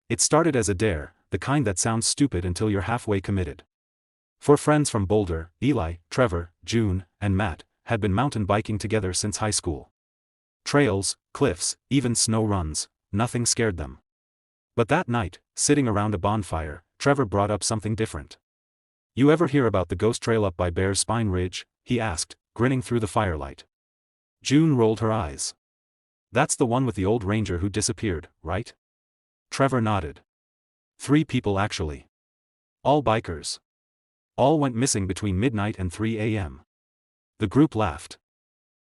It started as a dare, the kind that sounds stupid until you're halfway committed. Four friends from Boulder, Eli, Trevor, June, and Matt, had been mountain biking together since high school. Trails, cliffs, even snow runs, nothing scared them. But that night, sitting around a bonfire, Trevor brought up something different. "You ever hear about the ghost trail up by Bear's Spine Ridge?" he asked, grinning through the firelight. June rolled her eyes. "That's the one with the old ranger who disappeared, right?" Trevor nodded. 3 people actually. All bikers. All went missing between midnight and 3 a.m. The group laughed.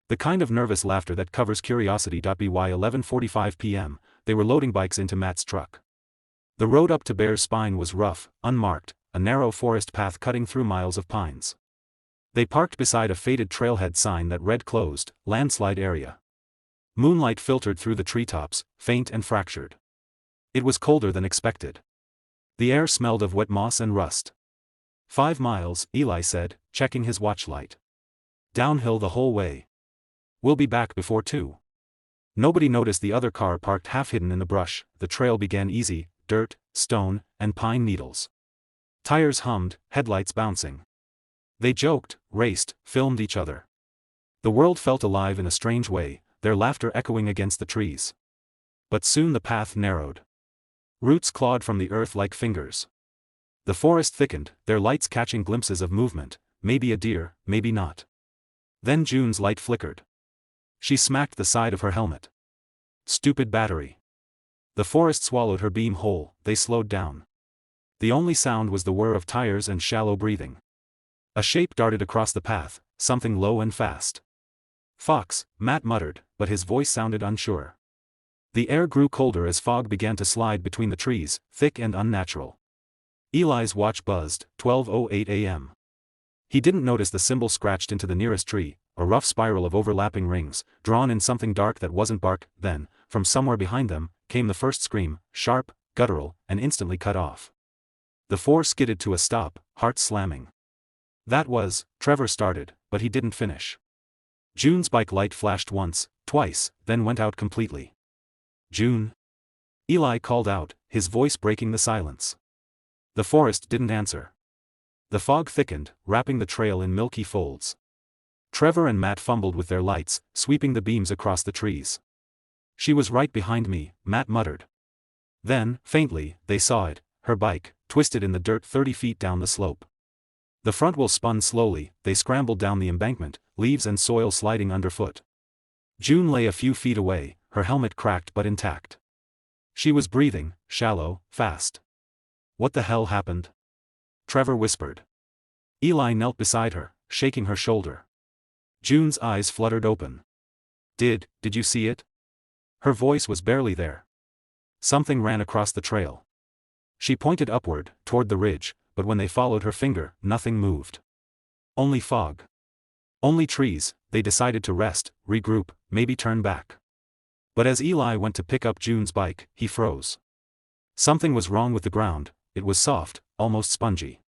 The kind of nervous laughter that covers curiosity. By 11:45 p.m., they were loading bikes into Matt's truck. The road up to Bear's Spine was rough, unmarked, a narrow forest path cutting through miles of pines. They parked beside a faded trailhead sign that read "Closed, Landslide Area." Moonlight filtered through the treetops, faint and fractured. It was colder than expected. The air smelled of wet moss and rust. 5 miles, Eli said, checking his watch light. Downhill the whole way. We'll be back before 2. Nobody noticed the other car parked half hidden in the brush. The trail began easy, dirt, stone, and pine needles. Tires hummed, headlights bouncing. They joked, raced, filmed each other. The world felt alive in a strange way, their laughter echoing against the trees. But soon the path narrowed. Roots clawed from the earth like fingers. The forest thickened, their lights catching glimpses of movement, maybe a deer, maybe not. Then June's light flickered. She smacked the side of her helmet. Stupid battery. The forest swallowed her beam whole. They slowed down. The only sound was the whir of tires and shallow breathing. A shape darted across the path, something low and fast. "Fox," Matt muttered, but his voice sounded unsure. The air grew colder as fog began to slide between the trees, thick and unnatural. Eli's watch buzzed, 12:08 a.m. He didn't notice the symbol scratched into the nearest tree, a rough spiral of overlapping rings, drawn in something dark that wasn't bark. Then, from somewhere behind them, came the first scream, sharp, guttural, and instantly cut off. The 4 skidded to a stop, hearts slamming. "That was," Trevor started, but he didn't finish. June's bike light flashed once, twice, then went out completely. "June?" Eli called out, his voice breaking the silence. The forest didn't answer. The fog thickened, wrapping the trail in milky folds. Trevor and Matt fumbled with their lights, sweeping the beams across the trees. "She was right behind me," Matt muttered. Then, faintly, they saw it, her bike, twisted in the dirt 30 feet down the slope. The front wheel spun slowly, they scrambled down the embankment, leaves and soil sliding underfoot. June lay a few feet away, her helmet cracked but intact. She was breathing, shallow, fast. "What the hell happened?" Trevor whispered. Eli knelt beside her, shaking her shoulder. June's eyes fluttered open. Did you see it?" Her voice was barely there. "Something ran across the trail." She pointed upward, toward the ridge, but when they followed her finger, nothing moved. Only fog. Only trees. They decided to rest, regroup, maybe turn back. But as Eli went to pick up June's bike, he froze. Something was wrong with the ground. It was soft, almost spongy.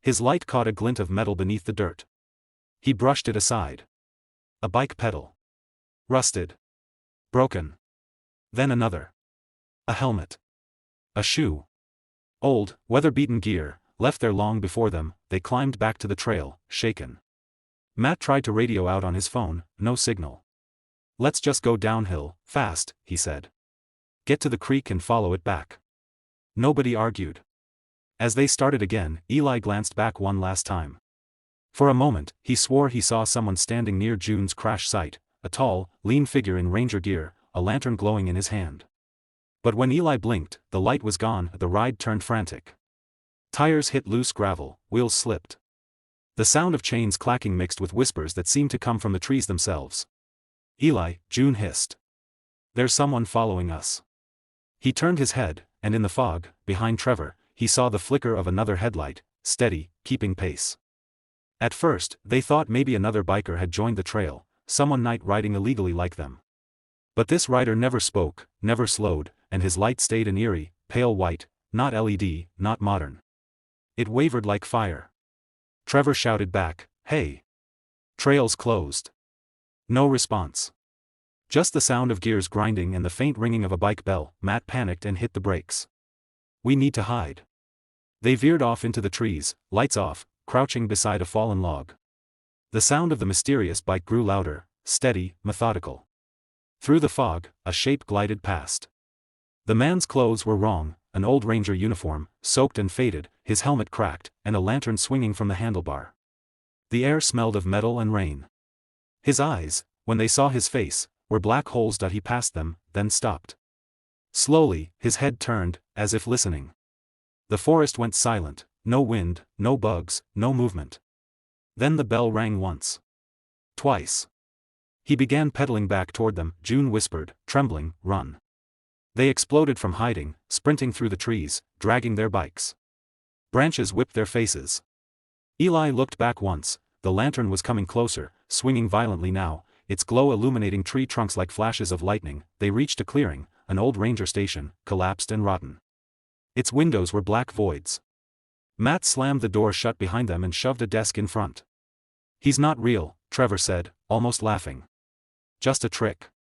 His light caught a glint of metal beneath the dirt. He brushed it aside. A bike pedal. Rusted. Broken. Then another. A helmet. A shoe. Old, weather-beaten gear, left there long before them. They climbed back to the trail, shaken. Matt tried to radio out on his phone, no signal. "Let's just go downhill, fast," he said. "Get to the creek and follow it back." Nobody argued. As they started again, Eli glanced back one last time. For a moment, he swore he saw someone standing near June's crash site, a tall, lean figure in ranger gear, a lantern glowing in his hand. But when Eli blinked, the light was gone. The ride turned frantic. Tires hit loose gravel, wheels slipped. The sound of chains clacking mixed with whispers that seemed to come from the trees themselves. "Eli," June hissed. "There's someone following us." He turned his head, and in the fog, behind Trevor, he saw the flicker of another headlight, steady, keeping pace. At first, they thought maybe another biker had joined the trail, someone night riding illegally like them. But this rider never spoke, never slowed, and his light stayed an eerie, pale white, not LED, not modern. It wavered like fire. Trevor shouted back, "Hey! Trail's closed." No response. Just the sound of gears grinding and the faint ringing of a bike bell. Matt panicked and hit the brakes. We need to hide. They veered off into the trees, lights off, crouching beside a fallen log. The sound of the mysterious bike grew louder, steady, methodical. Through the fog, a shape glided past. The man's clothes were wrong, an old ranger uniform, soaked and faded, his helmet cracked, and a lantern swinging from the handlebar. The air smelled of metal and rain. His eyes, when they saw his face, were black holes. He passed them, then stopped. Slowly, his head turned, as if listening. The forest went silent, no wind, no bugs, no movement. Then the bell rang once. Twice. He began pedaling back toward them. June whispered, trembling, "Run." They exploded from hiding, sprinting through the trees, dragging their bikes. Branches whipped their faces. Eli looked back once. The lantern was coming closer, swinging violently now, its glow illuminating tree trunks like flashes of lightning. They reached a clearing, an old ranger station, collapsed and rotten. Its windows were black voids. Matt slammed the door shut behind them and shoved a desk in front. "He's not real," Trevor said, almost laughing. "Just a trick.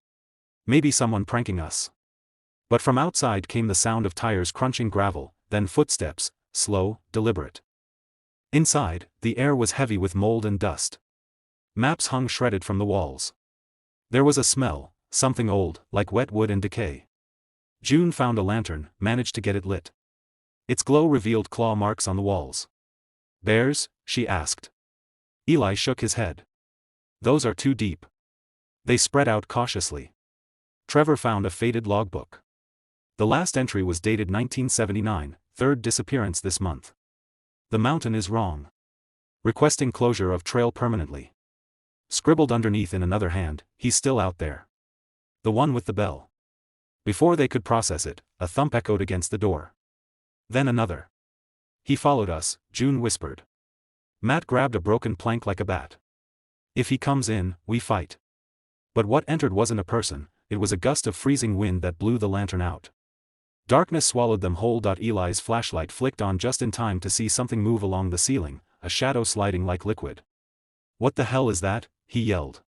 Maybe someone pranking us." But from outside came the sound of tires crunching gravel, then footsteps, slow, deliberate. Inside, the air was heavy with mold and dust. Maps hung shredded from the walls. There was a smell, something old, like wet wood and decay. June found a lantern, managed to get it lit. Its glow revealed claw marks on the walls. "Bears?" she asked. Eli shook his head. "Those are too deep." They spread out cautiously. Trevor found a faded logbook. The last entry was dated 1979, third disappearance this month. "The mountain is wrong. Requesting closure of trail permanently." Scribbled underneath in another hand, "He's still out there. The one with the bell." Before they could process it, a thump echoed against the door. Then another. "He followed us," June whispered. Matt grabbed a broken plank like a bat. "If he comes in, we fight." But what entered wasn't a person, it was a gust of freezing wind that blew the lantern out. Darkness swallowed them whole. Eli's flashlight flicked on just in time to see something move along the ceiling, a shadow sliding like liquid. "What the hell is that?" he yelled.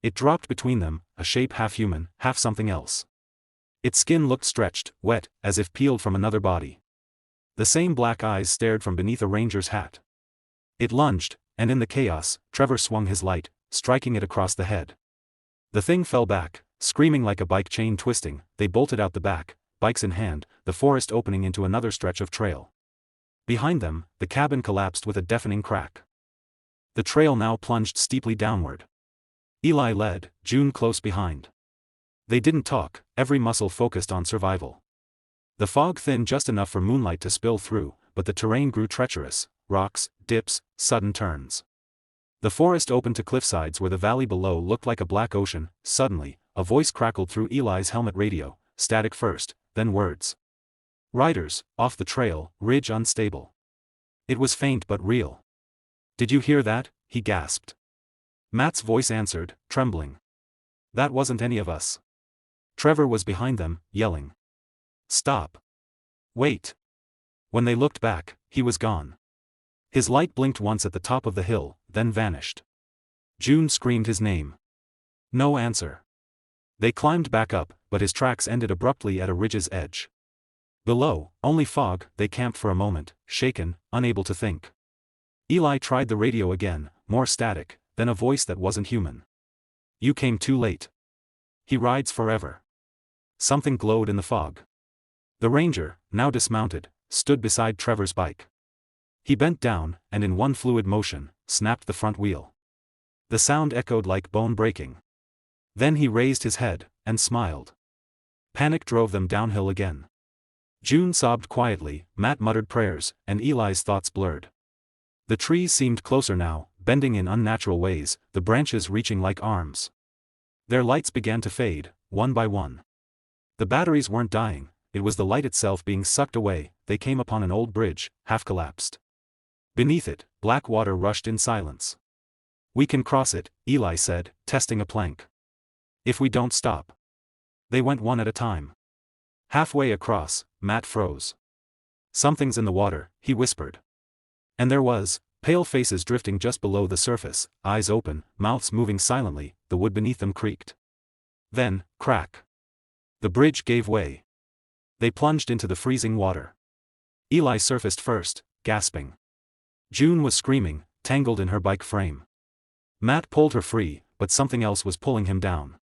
It dropped between them, a shape half human, half something else. Its skin looked stretched, wet, as if peeled from another body. The same black eyes stared from beneath a ranger's hat. It lunged, and in the chaos, Trevor swung his light, striking it across the head. The thing fell back, screaming like a bike chain twisting. They bolted out the back, bikes in hand, the forest opening into another stretch of trail. Behind them, the cabin collapsed with a deafening crack. The trail now plunged steeply downward. Eli led, June close behind. They didn't talk, every muscle focused on survival. The fog thinned just enough for moonlight to spill through, but the terrain grew treacherous, rocks, dips, sudden turns. The forest opened to cliffsides where the valley below looked like a black ocean. Suddenly, a voice crackled through Eli's helmet radio, static first, then words. "Riders, off the trail, ridge unstable." It was faint but real. "Did you hear that?" he gasped. Matt's voice answered, trembling. "That wasn't any of us." Trevor was behind them, yelling. "Stop. Wait." When they looked back, he was gone. His light blinked once at the top of the hill, then vanished. June screamed his name. No answer. They climbed back up, but his tracks ended abruptly at a ridge's edge. Below, only fog. They camped for a moment, shaken, unable to think. Eli tried the radio again, more static, then a voice that wasn't human. "You came too late. He rides forever." Something glowed in the fog. The ranger, now dismounted, stood beside Trevor's bike. He bent down, and in one fluid motion, snapped the front wheel. The sound echoed like bone breaking. Then he raised his head, and smiled. Panic drove them downhill again. June sobbed quietly, Matt muttered prayers, and Eli's thoughts blurred. The trees seemed closer now, bending in unnatural ways, the branches reaching like arms. Their lights began to fade, one by one. The batteries weren't dying, it was the light itself being sucked away. They came upon an old bridge, half collapsed. Beneath it, black water rushed in silence. "We can cross it," Eli said, testing a plank. "If we don't stop." They went one at a time. Halfway across, Matt froze. "Something's in the water," he whispered. And there was, pale faces drifting just below the surface, eyes open, mouths moving silently. The wood beneath them creaked. Then, crack. The bridge gave way. They plunged into the freezing water. Eli surfaced first, gasping. June was screaming, tangled in her bike frame. Matt pulled her free, but something else was pulling him down.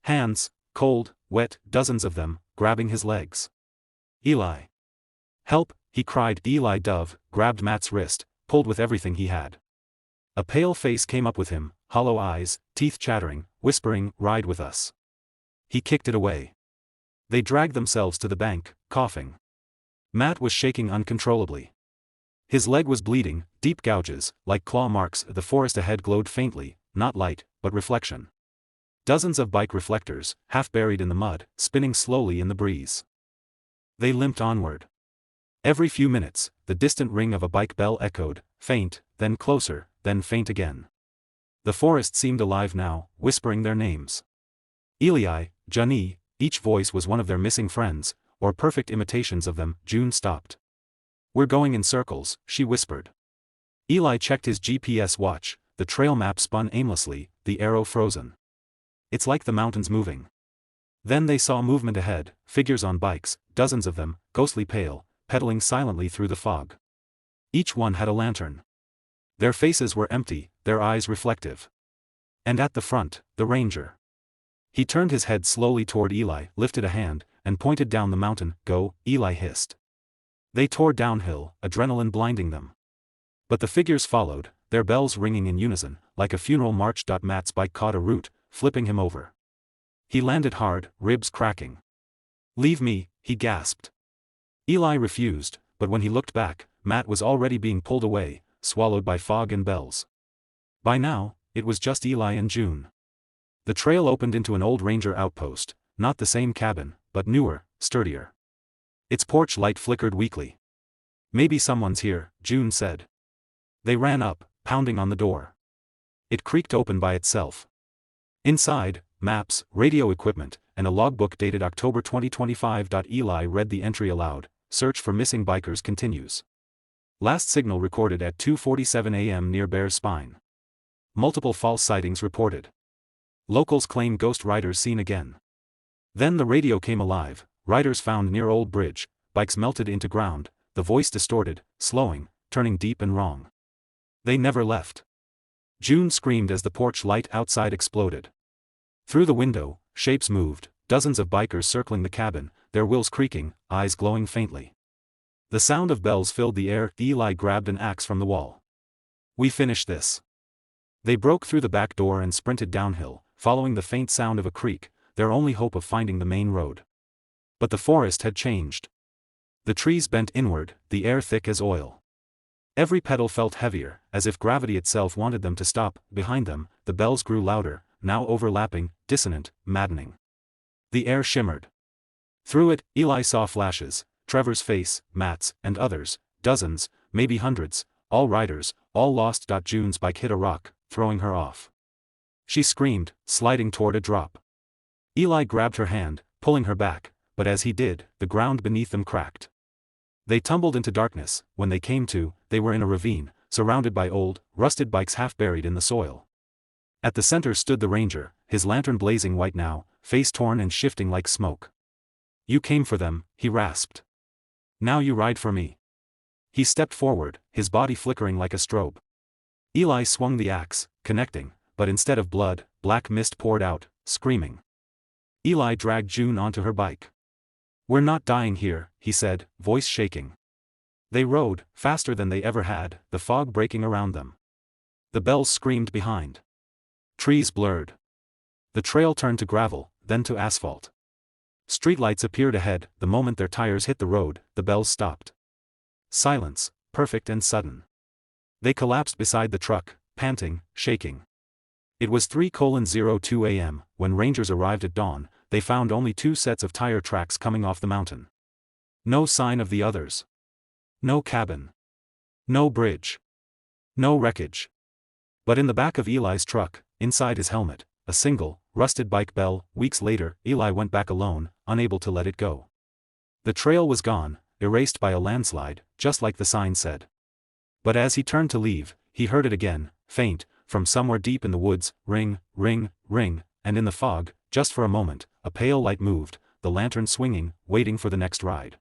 Hands, cold, wet, dozens of them, grabbing his legs. Eli. Help, he cried. Eli Dove grabbed Matt's wrist, pulled with everything he had. A pale face came up with him, hollow eyes, teeth chattering, whispering, "Ride with us." He kicked it away. They dragged themselves to the bank, coughing. Matt was shaking uncontrollably. His leg was bleeding, deep gouges, like claw marks. The forest ahead glowed faintly, not light, but reflection. Dozens of bike reflectors, half buried in the mud, spinning slowly in the breeze. They limped onward. Every few minutes, the distant ring of a bike bell echoed, faint, then closer, then faint again. The forest seemed alive now, whispering their names. Eli, Johnny, each voice was one of their missing friends, or perfect imitations of them. June stopped. "We're going in circles," she whispered. Eli checked his GPS watch, the trail map spun aimlessly, the arrow frozen. "It's like the mountains moving." Then they saw movement ahead, figures on bikes, dozens of them, ghostly pale, pedaling silently through the fog. Each one had a lantern. Their faces were empty, their eyes reflective. And at the front, the ranger. He turned his head slowly toward Eli, lifted a hand, and pointed down the mountain. "Go," Eli hissed. They tore downhill, adrenaline blinding them. But the figures followed, their bells ringing in unison, like a funeral march. Matt's bike caught a root, flipping him over. He landed hard, ribs cracking. "Leave me," he gasped. Eli refused, but when he looked back, Matt was already being pulled away, swallowed by fog and bells. By now, it was just Eli and June. The trail opened into an old ranger outpost, not the same cabin, but newer, sturdier. Its porch light flickered weakly. "Maybe someone's here," June said. They ran up, pounding on the door. It creaked open by itself. Inside, maps, radio equipment, and a logbook dated October 2025. Eli read the entry aloud: "Search for missing bikers continues. Last signal recorded at 2:47 a.m. near Bear's Spine. Multiple false sightings reported. Locals claim ghost riders seen again." Then the radio came alive: "Riders found near Old Bridge, bikes melted into ground," the voice distorted, slowing, turning deep and wrong. "They never left." June screamed as the porch light outside exploded. Through the window, shapes moved, dozens of bikers circling the cabin, their wheels creaking, eyes glowing faintly. The sound of bells filled the air. Eli grabbed an axe from the wall. "We finished this." They broke through the back door and sprinted downhill, following the faint sound of a creek, their only hope of finding the main road. But the forest had changed. The trees bent inward, the air thick as oil. Every pedal felt heavier, as if gravity itself wanted them to stop. Behind them, the bells grew louder, now overlapping, dissonant, maddening. The air shimmered. Through it, Eli saw flashes: Trevor's face, Matt's, and others, dozens, maybe hundreds, all riders, all lost. June's bike hit a rock, throwing her off. She screamed, sliding toward a drop. Eli grabbed her hand, pulling her back, but as he did, the ground beneath them cracked. They tumbled into darkness. When they came to, they were in a ravine, surrounded by old, rusted bikes half buried in the soil. At the center stood the ranger, his lantern blazing white now, face torn and shifting like smoke. "You came for them," he rasped. "Now you ride for me." He stepped forward, his body flickering like a strobe. Eli swung the axe, connecting, but instead of blood, black mist poured out, screaming. Eli dragged June onto her bike. "We're not dying here," he said, voice shaking. They rode, faster than they ever had, the fog breaking around them. The bells screamed behind. Trees blurred. The trail turned to gravel, then to asphalt. Streetlights appeared ahead. The moment their tires hit the road, the bells stopped. Silence, perfect and sudden. They collapsed beside the truck, panting, shaking. It was 3:02 a.m. When rangers arrived at dawn. They found only 2 sets of tire tracks coming off the mountain. No sign of the others. No cabin. No bridge. No wreckage. But in the back of Eli's truck, inside his helmet, a single, rusted bike bell. Weeks later, Eli went back alone, unable to let it go. The trail was gone, erased by a landslide, just like the sign said. But as he turned to leave, he heard it again, faint, from somewhere deep in the woods: ring, ring, ring, and in the fog, just for a moment, a pale light moved, the lantern swinging, waiting for the next ride.